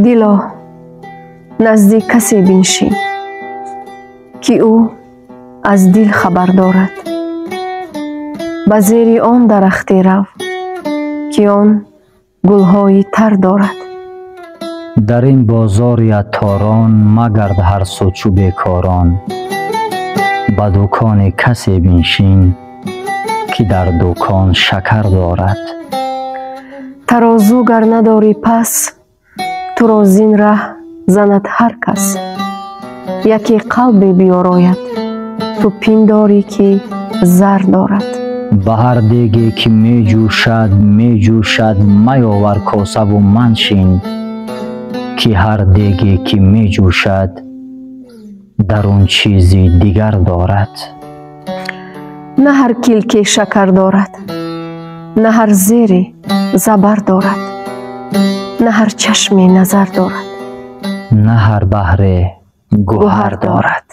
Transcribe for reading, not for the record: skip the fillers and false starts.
دلا نزدیک کسی بنشین که او از دل خبر دارد. به زیر آن درختی رو که آن گلهای تر دارد. در این بازار عطاران مگرد هر سو چو بیکاران. به دکان کسی بنشین که در دکان شکر دارد. ترازو گر نداری پس تو را زین ره زند هر کس. یکی قلب بیاراید تو پنداری که زر دارد. به هر دیگی که می جوشد میاور کاسه و منشین که هر دیگی که می جوشد در اون چیزی دیگر دارد. نه هر کلک شکر دارد، نه هر زیر زبر دارد، نه هر چشم نظر دارد، نه هر بحر گوهر دارد.